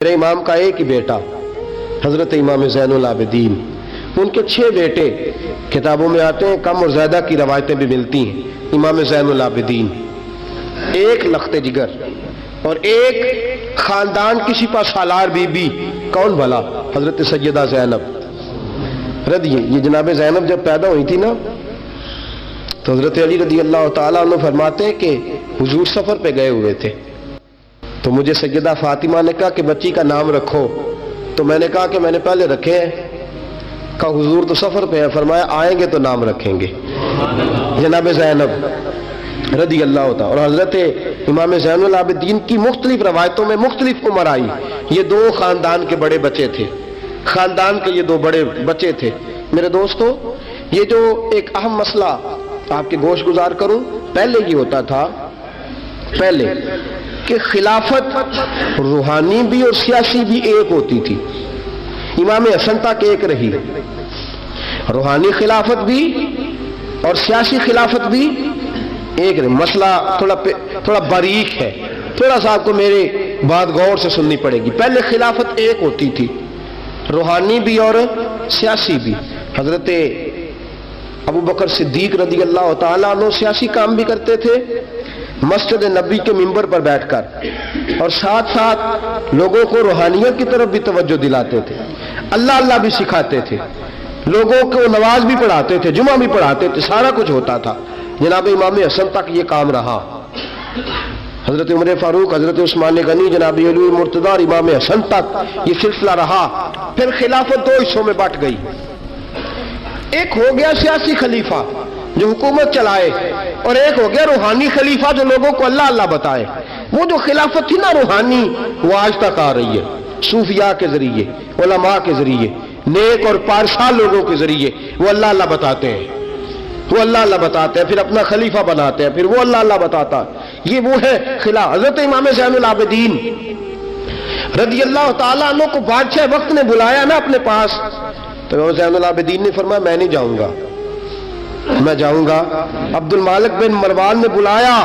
میرے امام کا ایک ہی بیٹا حضرت امام زین العابدین، ان کے 6 بیٹے کتابوں میں آتے ہیں، کم اور زیادہ کی روایتیں بھی ملتی ہیں۔ امام زین العابدین ایک لخت جگر اور ایک خاندان کی سپہ سالار بی بی، کون بھلا؟ حضرت سیدہ زینب رضی۔ یہ جناب زینب جب پیدا ہوئی تھی نا تو حضرت علی رضی اللہ تعالیٰ عنہ فرماتے ہیں کہ حضور سفر پہ گئے ہوئے تھے، تو مجھے سیدہ فاطمہ نے کہا کہ بچی کا نام رکھو، تو میں نے کہا کہ میں نے پہلے رکھے ہیں۔ کہا حضور تو سفر پہ ہے، فرمایا آئیں گے تو نام رکھیں گے۔ جناب زینب رضی اللہ تعالیٰ اور حضرت امام زین العابدین کی مختلف روایتوں میں مختلف عمر آئی۔ یہ 2 خاندان کے بڑے بچے تھے، خاندان کے یہ 2 بڑے بچے تھے۔ میرے دوستو، یہ جو ایک اہم مسئلہ آپ کے گوش گزار کروں، پہلے یہ ہوتا تھا پہلے کہ خلافت روحانی بھی اور سیاسی بھی ایک ہوتی تھی۔ امام حسن تک ایک رہی، روحانی خلافت بھی اور سیاسی خلافت بھی ایک رہی۔ مسئلہ تھوڑا باریک ہے، تھوڑا سا آپ کو میرے بات غور سے سننی پڑے گی۔ پہلے خلافت ایک ہوتی تھی، روحانی بھی اور سیاسی بھی۔ حضرت ابو بکر صدیق رضی اللہ تعالیٰ عنہ سیاسی کام بھی کرتے تھے مسجد نبی کے منبر پر بیٹھ کر، اور ساتھ ساتھ لوگوں کو روحانیت کی طرف بھی توجہ دلاتے تھے، اللہ اللہ بھی سکھاتے تھے، لوگوں کو نماز بھی پڑھاتے تھے، جمعہ بھی پڑھاتے تھے، سارا کچھ ہوتا تھا۔ جناب امام حسن تک یہ کام رہا، حضرت عمر فاروق، حضرت عثمان غنی، جناب علی مرتضی اور امام حسن تک یہ سلسلہ رہا۔ پھر خلافت 2 حصوں میں بٹ گئی، ایک ہو گیا سیاسی خلیفہ جو حکومت چلائے، اور ایک ہو گیا روحانی خلیفہ جو لوگوں کو اللہ اللہ بتائے۔ وہ جو خلافت تھی نا روحانی، وہ آج تک آ رہی ہے، صوفیاء کے ذریعے، علماء کے ذریعے، نیک اور پارسال لوگوں کے ذریعے وہ اللہ اللہ بتاتے ہیں، وہ اللہ اللہ بتاتے ہیں، پھر اپنا خلیفہ بناتے ہیں، پھر وہ اللہ اللہ بتاتا ہے۔ یہ وہ ہے خلاف۔ حضرت امام زین العابدین رضی اللہ تعالیٰ عنہ کو بادشاہ وقت نے بلایا نا اپنے پاس، تو امام زین العابدین نے فرمایا میں نہیں جاؤں گا، میں جاؤں گا۔ عبد المالک بن مروان نے بلایا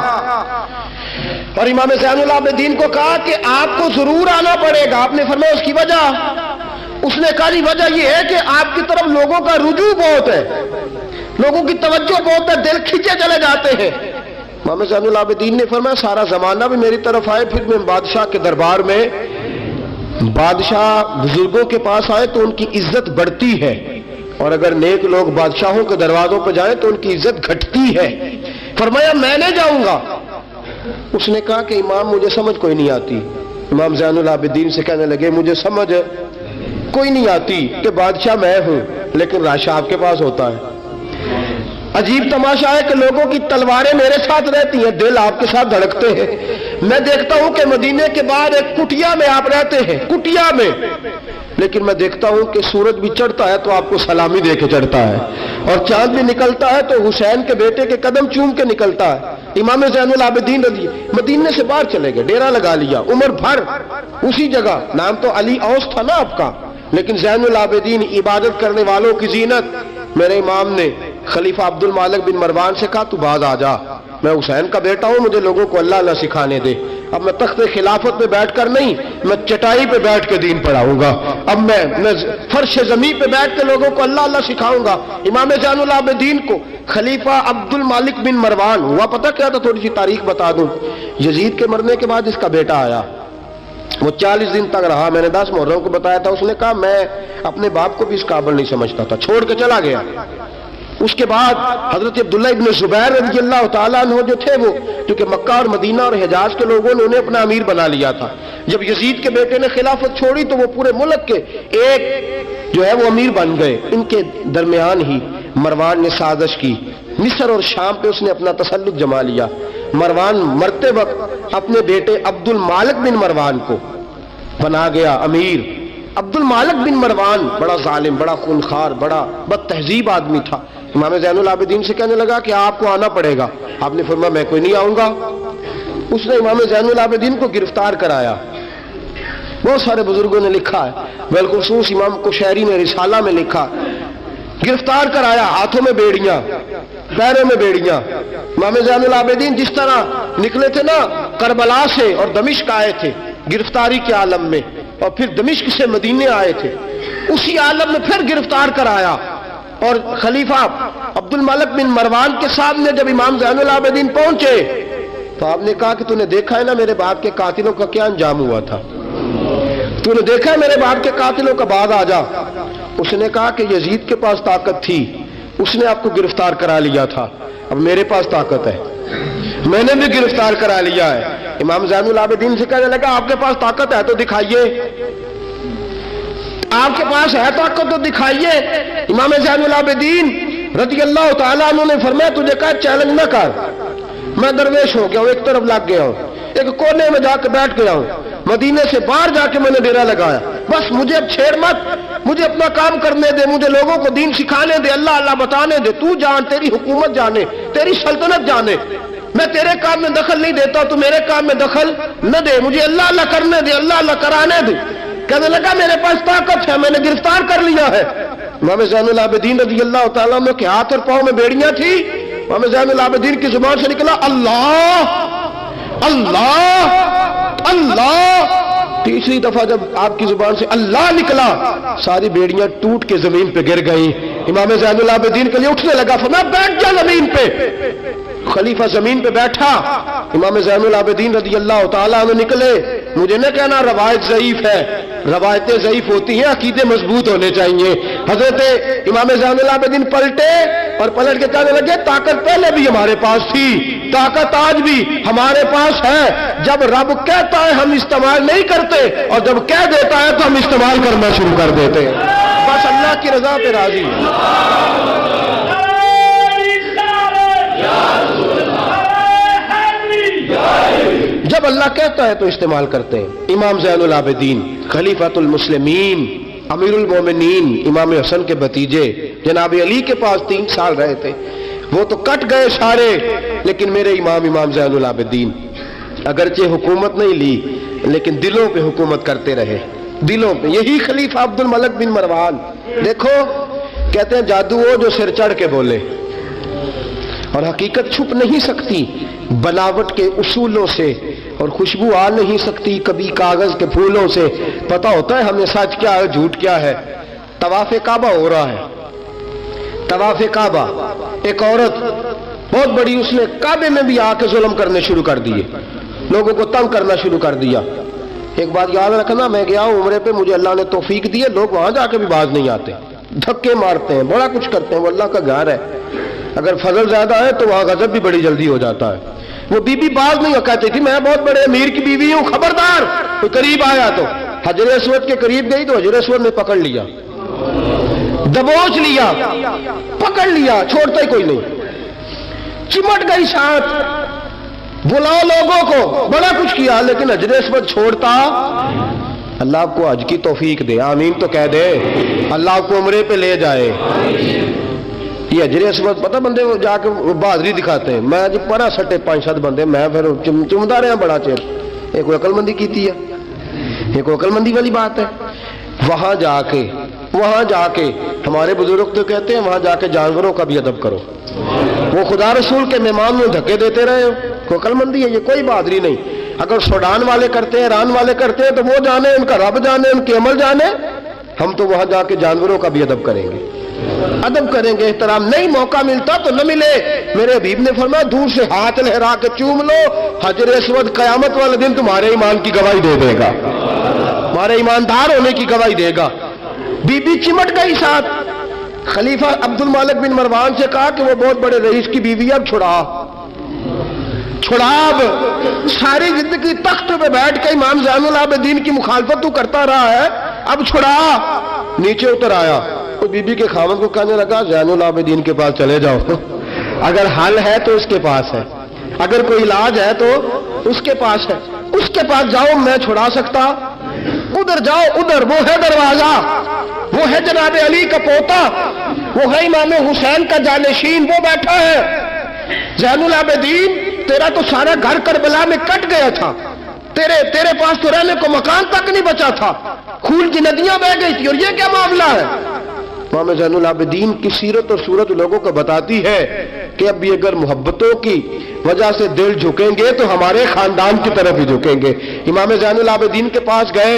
اور امام زین العابدین کو کہا کہ آپ کو ضرور آنا پڑے گا۔ آپ نے فرمایا اس کی وجہ؟ اس نے کہا وجہ یہ ہے کہ آپ کی طرف لوگوں کا رجوع بہت ہے، لوگوں کی توجہ بہت ہے، دل کھینچے چلے جاتے ہیں۔ امام زین العابدین نے فرمایا سارا زمانہ بھی میری طرف آئے، پھر میں بادشاہ کے دربار میں، بادشاہ بزرگوں کے پاس آئے تو ان کی عزت بڑھتی ہے، اور اگر نیک لوگ بادشاہوں کے دروازوں پہ جائیں تو ان کی عزت گھٹتی ہے۔ فرمایا میں نہیں جاؤں گا۔ اس نے کہا کہ امام مجھے سمجھ کوئی نہیں آتی۔ امام زین العابدین سے کہنے لگے مجھے سمجھ کوئی نہیں آتی کہ بادشاہ میں ہوں لیکن راشا آپ کے پاس ہوتا ہے۔ عجیب تماشا ہے کہ لوگوں کی تلواریں میرے ساتھ رہتی ہیں، دل آپ کے ساتھ دھڑکتے ہیں۔ میں دیکھتا ہوں کہ مدینے کے بعد ایک کٹیا میں آپ رہتے ہیں، کٹیا میں، لیکن میں دیکھتا ہوں کہ سورج بھی چڑھتا ہے تو آپ کو سلامی دے کے چڑھتا ہے، اور چاند بھی نکلتا ہے تو حسین کے بیٹے کے قدم چوم کے نکلتا ہے۔ امام زین العابدین رضی مدینے سے باہر چلے گئے، ڈیرا لگا لیا، عمر بھر اسی جگہ، نام تو علی اوس تھا نا آپ کا، لیکن زین العابدین عبادت کرنے والوں کی زینت۔ میرے امام نے خلیفہ عبد المالک بن مروان سے کہا تو باز آ جا، میں حسین کا بیٹا ہوں، مجھے لوگوں کو اللہ اللہ سکھانے دے۔ اب میں تخت خلافت پہ بیٹھ کر نہیں، میں چٹائی پہ بیٹھ کے دین پڑھاؤں گا، اب میں فرش زمین پہ بیٹھ کے لوگوں کو اللہ اللہ سکھاؤں گا۔ امام زین العابدین کو خلیفہ عبد المالک بن مروان ہوا پتہ کیا تھا؟ تھوڑی سی تاریخ بتا دوں۔ یزید کے مرنے کے بعد اس کا بیٹا آیا، وہ 40 دن تک رہا، میں نے 10 محرم کو بتایا تھا۔ اس نے کہا میں اپنے باپ کو بھی اس قابل نہیں سمجھتا تھا، چھوڑ کے چلا گیا۔ اس کے بعد حضرت عبداللہ ابن زبیر رضی اللہ تعالیٰ عنہ جو تھے، وہ کیونکہ مکہ اور مدینہ اور حجاز کے لوگوں نے انہیں اپنا امیر بنا لیا تھا، جب یزید کے بیٹے نے خلافت چھوڑی تو وہ پورے ملک کے ایک جو ہے وہ امیر بن گئے۔ ان کے درمیان ہی مروان نے سازش کی، مصر اور شام پہ اس نے اپنا تسلط جما لیا۔ مروان مرتے وقت اپنے بیٹے عبد المالک بن مروان کو بنا گیا امیر۔ عبد المالک بن مروان بڑا ظالم، بڑا خونخوار، بڑا بد تہذیب آدمی تھا۔ امام زین العابدین سے کہنے لگا کہ آپ کو آنا پڑے گا۔ آپ نے فرمایا میں کوئی نہیں آؤں گا۔ اس نے امام زین العابدین کو گرفتار کرایا۔ بہت سارے بزرگوں نے لکھا ہے، بالخصوص امام کشیری نے رسالہ میں لکھا، گرفتار کرایا، ہاتھوں میں بیڑیاں، پیروں میں بیڑیاں۔ امام زین العابدین جس طرح نکلے تھے نا کربلا سے اور دمشق آئے تھے گرفتاری کے عالم میں، اور پھر دمشق سے مدینے آئے تھے، اسی عالم میں پھر گرفتار کرایا، اور خلیفہ عبد الملک بن مروان کے سامنے جب امام زین العابدین پہنچے تو آپ نے کہا کہ تو نے دیکھا ہے نا میرے باپ کے قاتلوں کا کیا انجام ہوا تھا، تو نے دیکھا ہے میرے باپ کے قاتلوں کا، بعد آ جا۔ اس نے کہا کہ یزید کے پاس طاقت تھی، اس نے آپ کو گرفتار کرا لیا تھا، اب میرے پاس طاقت ہے، میں نے بھی گرفتار کرا لیا ہے۔ امام زین العابدین سے کہنے لگا آپ کے پاس طاقت ہے تو دکھائیے، آپ کے پاس ہے طاقت تو دکھائیے۔ امام زین العابدین رضی اللہ تعالیٰ عنہ نے فرمایا تجھے کہا چیلنج نہ کر، میں درویش ہو گیا ہوں، ایک طرف لگ گیا ہوں، ایک کونے میں جا کے بیٹھ گیا ہوں، مدینے سے باہر جا کے میں نے ڈیرا لگایا، بس مجھے اب چھیڑ مت، مجھے اپنا کام کرنے دے، مجھے لوگوں کو دین سکھانے دے، اللہ اللہ بتانے دے، تو جان، تیری حکومت جانے، تیری سلطنت جانے، میں تیرے کام میں دخل نہیں دیتا، تو میرے کام میں دخل نہ دے، مجھے اللہ اللہ کرنے دے، اللہ اللہ کرانے دے۔ کہنے لگا میرے پاس طاقت ہے، میں نے گرفتار کر لیا ہے۔ امام زین العابدین رضی اللہ تعالیٰ عنہ کے ہاتھ اور پاؤں میں بیڑیاں تھی، امام زین العابدین کی زبان سے نکلا اللہ اللہ اللہ۔ تیسری دفعہ جب آپ کی زبان سے اللہ نکلا ساری بیڑیاں ٹوٹ کے زمین پہ گر گئیں۔ امام زین العابدین کے لیے اٹھنے لگا، فرمایا بیٹھ جا زمین پہ۔ خلیفہ زمین پہ بیٹھا، امام زین العابدین رضی اللہ تعالیٰ عنہ نکلے۔ مجھے نہ کہنا روایت ضعیف ہے، روایتیں ضعیف ہوتی ہیں، عقیدے مضبوط ہونے چاہیے۔ حضرت امام زین العابدین پلٹے اور پلٹ کے کہنے لگے طاقت پہلے بھی ہمارے پاس تھی، طاقت آج بھی ہمارے پاس ہے، جب رب کہتا ہے ہم استعمال نہیں کرتے، اور جب کہہ دیتا ہے تو ہم استعمال کرنا شروع کر دیتے ہیں، بس اللہ کی رضا پہ راضی۔ جب اللہ کہتا ہے تو استعمال کرتے ہیں۔ امام زین العابدین خلیفۃ المسلمین امیر المومنین امام حسن کے بھتیجے جناب علی کے پاس 3 سال رہے تھے، وہ تو کٹ گئے سارے، لیکن میرے امام زین العابدین اگرچہ حکومت نہیں لی لیکن دلوں پہ حکومت کرتے رہے، دلوں پہ۔ یہی خلیفہ عبد الملک بن مروان، دیکھو کہتے ہیں جادو وہ جو سر چڑھ کے بولے، اور حقیقت چھپ نہیں سکتی بناوٹ کے اصولوں سے، اور خوشبو آ نہیں سکتی کبھی کاغذ کے پھولوں سے، پتہ ہوتا ہے ہمیں سچ کیا ہے جھوٹ کیا ہے۔ طواف کعبہ ہو رہا ہے، طواف کعبہ، ایک عورت بہت بڑی، اس نے کعبے میں بھی آ کے ظلم کرنے شروع کر دیے، لوگوں کو تنگ کرنا شروع کر دیا۔ ایک بات یاد رکھنا، میں گیا ہوں عمرے پہ، مجھے اللہ نے توفیق دی ہے، لوگ وہاں جا کے بھی باز نہیں آتے، دھکے مارتے ہیں، بڑا کچھ کرتے ہیں، وہ اللہ کا گھر ہے، اگر فضل زیادہ ہے تو وہاں غضب بھی بڑی جلدی ہو جاتا ہے۔ وہ بی بی باز نہیں کہتی تھی میں بہت بڑے امیر کی بیوی ہوں، خبردار کوئی قریب آیا تو، حجر اسود کے قریب گئی تو حجر اسود نے پکڑ لیا، دبوچ لیا، پکڑ لیا، چھوڑتا ہی کوئی نہیں، چمٹ گئی ساتھ، بلاؤ لوگوں کو، بڑا کچھ کیا، لیکن حجر اسود چھوڑتا۔ اللہ آپ کو حج کی توفیق دے، آمین تو کہہ دے، اللہ آپ کو عمرے پہ لے جائے۔ یہ حجر اسود پتہ بندے جا کے بہادری دکھاتے ہیں، میں جب پڑا سٹے 5-7 بندے، میں پھر چمدا رہا بڑا چیر، ایک عقل مندی کیتی ہے، ایک عقل مندی والی بات ہے۔ وہاں جا کے ہمارے بزرگ تو کہتے ہیں وہاں جا کے جانوروں کا بھی ادب کرو، وہ خدا رسول کے مہمان میں دھکے دیتے رہے ہو، کوئی عقل مندی ہے، یہ کوئی بہادری نہیں۔ اگر سوڈان والے کرتے ہیں، ایران والے کرتے ہیں تو وہ جانے، ان کا رب جانے، ان کے عمل جانے، ہم تو وہاں جا کے جانوروں کا بھی ادب کریں گے، ادب کریں گے، احترام۔ نہیں موقع ملتا تو نہ ملے، میرے حبیب نے فرمایا دور سے ہاتھ لہرا کے چوم لو، حجر اسود قیامت والے دن تمہارے ایمان کی گواہی دے دے گا، تمہارے ایماندار ہونے کی گواہی دے گا۔ بی بی چمٹ گئی ساتھ، خلیفہ عبد الملک بن مروان سے کہا کہ وہ بہت بڑے رئیس کی بیوی، اب چھڑا، اب ساری زندگی تخت پہ بیٹھ کے امام زین العابدین کی مخالفت تو کرتا رہا ہے، اب چھڑا۔ نیچے اتر آیا، تو بی بی کے خاوند کو کہنے لگا زین العابدین کے پاس چلے جاؤ، اگر حل ہے تو اس کے پاس ہے، اگر کوئی علاج ہے تو اس کے پاس ہے، اس کے پاس جاؤ، میں چھڑا سکتا، ادھر جاؤ، ادھر وہ ہے دروازہ، وہ ہے جناب علی کا پوتا، وہ ہے امام حسین کا جانشین، وہ بیٹھا ہے۔ زین العابدین تیرا تو سارا گھر کربلا میں کٹ گیا تھا، تیرے پاس تو رہنے کو مکان تک نہیں بچا تھا، خون کی ندیاں بہ گئی تھی، اور یہ کیا معاملہ ہے؟ امام زین العابدین کی سیرت اور صورت لوگوں کو بتاتی ہے کہ اب بھی اگر محبتوں کی وجہ سے دل جھکیں گے تو ہمارے خاندان کی طرف ہی جھکیں گے۔ امام زین العابدین کے پاس گئے،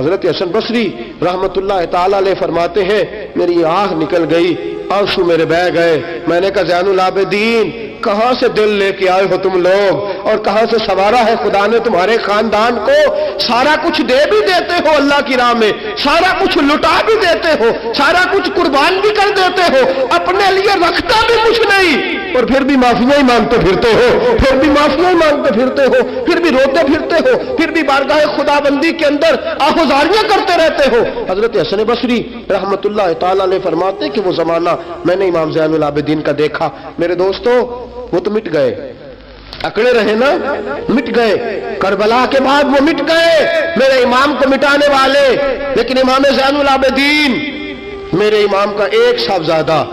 حضرت حسن بصری رحمتullah تعالی علیہ فرماتے ہیں میری آنکھ نکل گئی، آنسو میرے بہہ گئے. میں نے کہا زین العابدین کہاں سے دل لے کے آئے ہو تم لوگ، اور کہاں سے سنوارا ہے خدا نے تمہارے خاندان کو؟ سارا کچھ دے بھی دیتے ہو اللہ کی راہ میں، سارا کچھ لٹا بھی دیتے ہو، سارا کچھ قربان بھی کر دیتے ہو، اپنے لیے رکھتا بھی کچھ نہیں، اور پھر بھی معافیاں ہی مانگتے پھرتے ہو، پھر بھی معافیاں ہی مانگتے پھرتے ہو، پھر بھی روتے پھرتے ہو، پھر بھی بارگاہ خدا بندی کے اندر آہوزاریاں کرتے رہتے ہو. حضرت حسن بصری رحمتullah تعالی علیہ فرماتے کہ وہ زمانہ میں نے امام زین العابدین کا دیکھا. میرے دوستو وہ تو مٹ گئے، اکڑے رہے نا، مٹ گئے. کربلا کے بعد وہ مٹ گئے میرے امام کو مٹانے والے، لیکن امام زین العابدین میرے امام کا ایک صاحبزادہ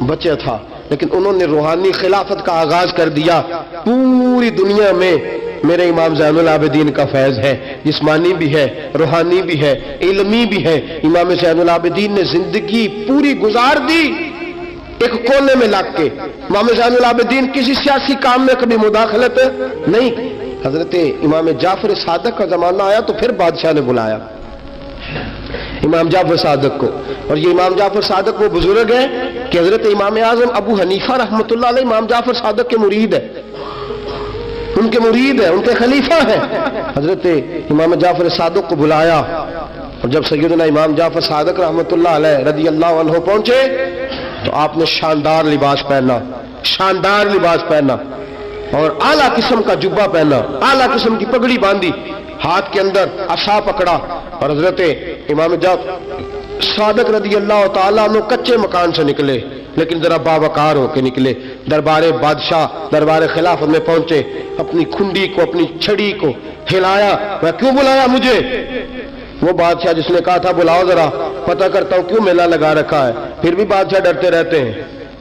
بچہ تھا، لیکن انہوں نے روحانی خلافت کا آغاز کر دیا. پوری دنیا میں میرے امام زین العابدین کا فیض ہے، جسمانی بھی ہے، روحانی بھی ہے، علمی بھی ہے. امام زین العابدین نے زندگی پوری گزار دی ایک کونے میں لگ کے. امام زین العابدین کسی سیاسی کام میں کبھی مداخلت نہیں. حضرت امام جعفر صادق کا زمانہ آیا تو پھر بادشاہ نے بلایا امام جعفر صادق کو، اور یہ امام جعفر صادق وہ بزرگ ہیں کہ حضرت امام اعظم ابو حنیفہ رحمۃ اللہ علیہ امام جعفر صادق کے مرید ہے، ان کے مرید ہیں، ان کے خلیفہ ہیں. حضرت امام جعفر صادق کو بلایا، اور جب سیدنا امام جعفر صادق رحمۃ اللہ علیہ رضی اللہ عنہ پہنچے تو آپ نے شاندار لباس پہنا، شاندار لباس پہنا، اور اعلیٰ قسم کا جبہ پہنا، اعلیٰ قسم کی پگڑی باندھی، ہاتھ کے اندر عصا پکڑا. اور حضرت امام جعفر صادق رضی اللہ تعالیٰ عنہ کچے مکان سے نکلے، لیکن ذرا باوقار ہو کے نکلے. دربار بادشاہ، دربار خلافت میں پہنچے، اپنی کھنڈی کو، اپنی چھڑی کو ہلایا. میں کیوں بلایا مجھے؟ وہ بادشاہ جس نے کہا تھا بلاؤ ذرا پتہ کرتا ہوں کیوں میلہ لگا رکھا ہے. پھر بھی بادشاہ ڈرتے رہتے ہیں،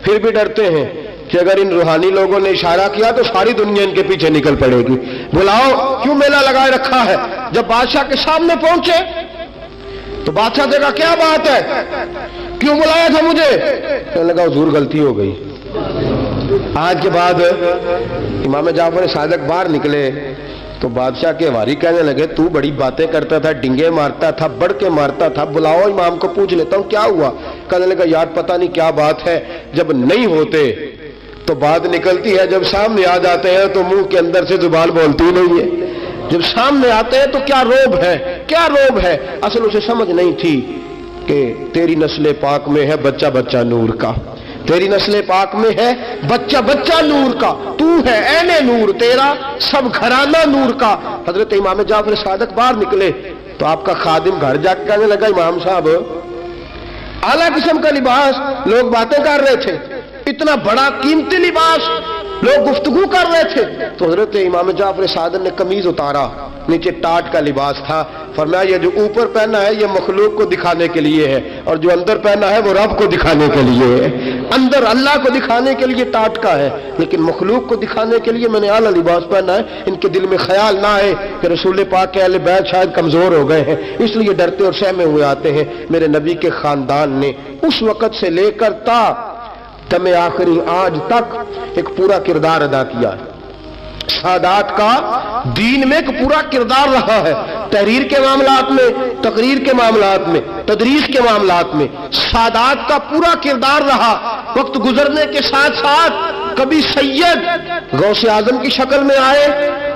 پھر بھی ڈرتے ہیں کہ اگر ان روحانی لوگوں نے اشارہ کیا تو ساری دنیا ان کے پیچھے نکل پڑے گی. بلاؤ کیوں میلہ لگائے رکھا ہے؟ جب بادشاہ کے سامنے پہنچے تو بادشاہ نے کہا کیا بات ہے، کیوں بلایا تھا مجھے؟ کہنے لگا حضور غلطی ہو گئی. آج کے بعد امام جعفر صادق باہر نکلے تو بادشاہ کے واری کہنے لگے تو بڑی باتیں کرتا تھا، ڈنگے مارتا تھا، بڑھ کے مارتا تھا، بلاؤ امام کو پوچھ لیتا ہوں کیا ہوا. کہنے لگا یار پتہ نہیں کیا بات ہے، جب نہیں ہوتے تو بات نکلتی ہے، جب سامنے آ جاتے ہیں تو منہ کے اندر سے زبان بولتی نہیں ہے. جب سامنے آتے ہیں تو کیا روب ہے، کیا روب ہے. اصل اسے سمجھ نہیں تھی کہ تیری نسل پاک میں ہے بچہ بچہ نور کا، تیری نسل پاک میں ہے بچہ بچہ نور کا، تو ہے عین نور، تیرا سب گھرانہ نور کا. حضرت امام جعفر صادق باہر نکلے تو آپ کا خادم گھر جا کے کہنے لگا امام صاحب اعلیٰ قسم کا لباس، لوگ باتیں کر رہے تھے، اتنا بڑا قیمتی لباس، لوگ گفتگو کر رہے تھے. تو حضرت امام جعفر صادق نے قمیض اتارا، نیچے ٹاٹ کا لباس تھا. فرمایا یہ جو اوپر پہنا ہے یہ مخلوق کو دکھانے کے لیے ہے، اور جو اندر پہنا ہے وہ رب کو دکھانے کے لیے ہے. اندر اللہ کو دکھانے کے لیے ٹاٹ کا ہے، لیکن مخلوق کو دکھانے کے لیے میں نے اعلیٰ لباس پہنا ہے. ان کے دل میں خیال نہ آئے کہ رسول پاک کے اہل بیت شاید کمزور ہو گئے ہیں، اس لیے ڈرتے اور سہمے ہوئے آتے ہیں. میرے نبی کے خاندان نے اس وقت سے لے کر تا دم آخری آج تک ایک پورا کردار ادا کیا ہے. سادات کا دین میں ایک پورا کردار رہا ہے. تحریر کے معاملات میں، تقریر کے معاملات میں، تدریس کے معاملات میں سادات کا پورا کردار رہا. وقت گزرنے کے ساتھ ساتھ کبھی سید غوث اعظم کی شکل میں آئے،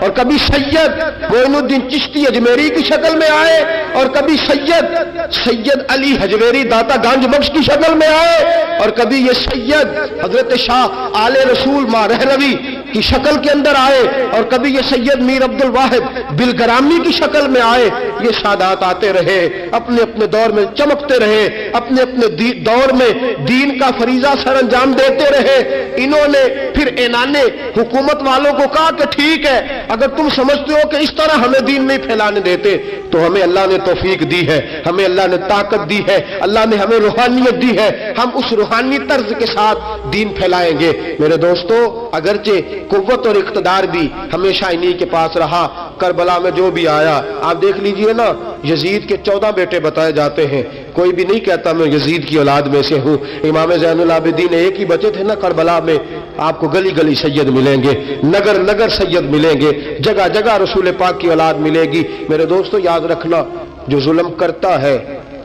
اور کبھی سید معین الدین چشتی اجمیری کی شکل میں آئے، اور کبھی سید علی حجویری داتا گنج بخش کی شکل میں آئے، اور کبھی یہ سید حضرت شاہ آل رسول ماں رہروی کی شکل کے اندر آئے، اور کبھی یہ سید میر عبد الواحد بلگرامی کی شکل میں آئے. یہ سادات آتے رہے، اپنے اپنے دور میں چمکتے رہے، اپنے اپنے دور میں دین کا فریضہ سر انجام دیتے رہے. انہوں نے پھر اعلان حکومت والوں کو کہا کہ ٹھیک ہے، اگر تم سمجھتے ہو کہ اس طرح ہمیں دین نہیں پھیلانے دیتے تو ہمیں اللہ نے توفیق دی ہے، ہمیں اللہ نے طاقت دی ہے، اللہ نے ہمیں روحانیت دی ہے، ہم اس روحانی طرز کے ساتھ دین پھیلائیں گے. میرے دوستو اگرچہ قوت اور اقتدار بھی ہمیشہ انہی کے پاس رہا. کربلا میں جو بھی آیا آپ دیکھ لیجئے نا، یزید کے 14 بیٹے بتائے جاتے ہیں، کوئی بھی نہیں کہتا میں یزید کی اولاد میں سے ہوں. امام زین العابدین ایک ہی بچے تھے نا کربلا میں. آپ کو گلی گلی سید ملیں گے، نگر نگر سید ملیں گے، جگہ جگہ رسول پاک کی اولاد ملے گی. میرے دوستو یاد رکھنا جو ظلم کرتا ہے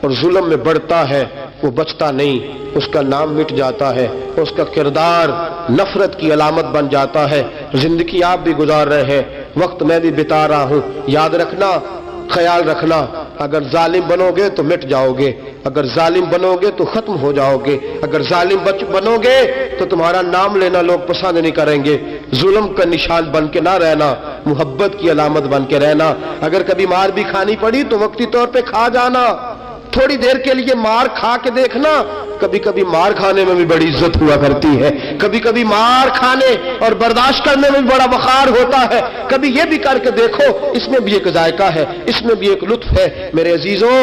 اور ظلم میں بڑھتا ہے وہ بچتا نہیں، اس کا نام مٹ جاتا ہے، اس کا کردار نفرت کی علامت بن جاتا ہے۔ زندگی آپ بھی گزار رہے ہیں، وقت میں بھی بتا رہا ہوں، یاد رکھنا، خیال رکھنا، اگر ظالم بنو گے تو مٹ جاؤ گے، اگر ظالم بنو گے تو ختم ہو جاؤ گے، اگر ظالم بنو گے تو تمہارا نام لینا لوگ پسند نہیں کریں گے۔ ظلم کا نشان بن کے نہ رہنا، محبت کی علامت بن کے رہنا۔ اگر کبھی مار بھی کھانی پڑی تو وقتی طور پہ کھا جانا، تھوڑی دیر کے لیے مار کھا کے دیکھنا، کبھی کبھی مار کھانے میں بھی بڑی عزت ہوا کرتی ہے، کبھی کبھی مار کھانے اور برداشت کرنے میں بھی بڑا وقار ہوتا ہے، کبھی یہ بھی کر کے دیکھو، اس میں بھی ایک ذائقہ ہے، اس میں بھی ایک لطف ہے۔ میرے عزیزوں،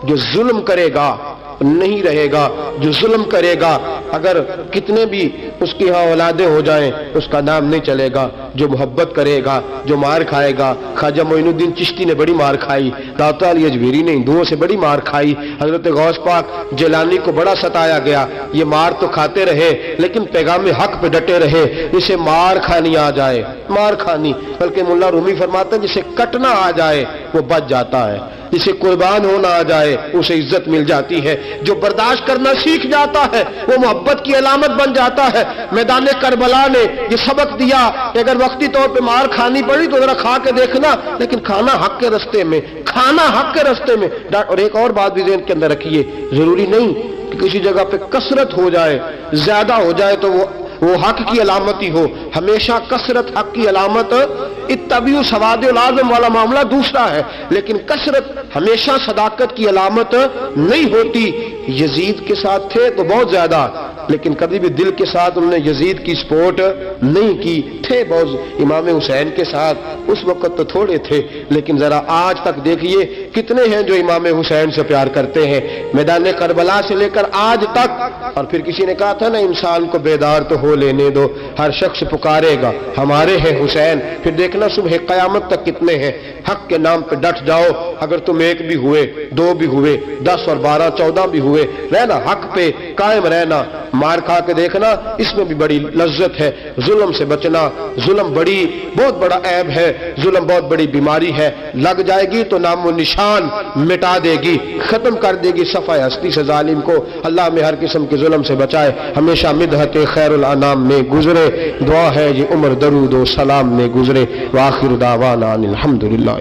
جو ظلم کرے گا نہیں رہے گا، جو ظلم کرے گا اگر کتنے بھی اس کی ہاں اولادیں ہو جائیں اس کا نام نہیں چلے گا۔ جو محبت کرے گا، جو مار کھائے گا، خواجہ معین الدین چشتی نے بڑی مار کھائی، داتا علی اجمیری نے ہندوؤں سے بڑی مار کھائی، حضرت غوث پاک جیلانی کو بڑا ستایا گیا، یہ مار تو کھاتے رہے لیکن پیغام حق پہ ڈٹے رہے۔ جسے مار کھانی آ جائے، مار کھانی، بلکہ ملا رومی فرماتا ہے جسے کٹنا آ جائے وہ بچ جاتا ہے، جسے قربان ہونا آ جائے اسے عزت مل جاتی ہے۔ جو برداشت کرنا سیکھ جاتا ہے وہ محبت کی علامت بن جاتا ہے۔ میدان کربلا نے یہ سبق دیا کہ اگر وقتی طور پہ مار کھانی پڑی تو ذرا کھا کے دیکھنا، لیکن کھانا حق کے رستے میں، کھانا حق کے رستے میں۔ اور ایک اور بات بھی ذہن کے اندر رکھیے، ضروری نہیں کہ کسی جگہ پہ کثرت ہو جائے، زیادہ ہو جائے تو وہ حق کی علامت ہی ہو۔ ہمیشہ کثرت حق کی علامت، اتبعوا سواد العظم والا معاملہ دوسرا ہے، لیکن کثرت ہمیشہ صداقت کی علامت نہیں ہوتی۔ یزید کے ساتھ تھے تو بہت زیادہ، لیکن کبھی بھی دل کے ساتھ انہوں نے یزید کی سپورٹ نہیں کی، تھے بہت امام حسین کے ساتھ، اس وقت تو تھوڑے تھے، لیکن ذرا آج تک دیکھیے کتنے ہیں جو امام حسین سے پیار کرتے ہیں، میدان کربلا سے لے کر آج تک۔ اور پھر کسی نے کہا تھا نا، انسان کو بیدار تو ہو لینے دو، ہر شخص پکارے گا ہمارے ہیں حسین۔ پھر دیکھنا صبح قیامت تک کتنے ہیں۔ حق کے نام پہ ڈٹ جاؤ، اگر تم ایک بھی ہوئے، دو بھی ہوئے، 10 اور 12 14 بھی ہوئے، رہنا حق پہ قائم رہنا۔ مار کھا کے دیکھنا، اس میں بھی بڑی لذت ہے۔ ظلم سے بچنا، ظلم بہت بڑا عیب ہے، ظلم بہت بڑی بیماری ہے، لگ جائے گی تو نام و نشان مٹا دے گی، ختم کر دے گی صفحہ ہستی سے ظالم کو۔ اللہ میں ہر قسم کے ظلم سے بچائے، ہمیشہ مدحت خیر الانام میں گزرے، دعا ہے یہ عمر درود و سلام میں گزرے۔ وآخر دعوانا الحمدللہ۔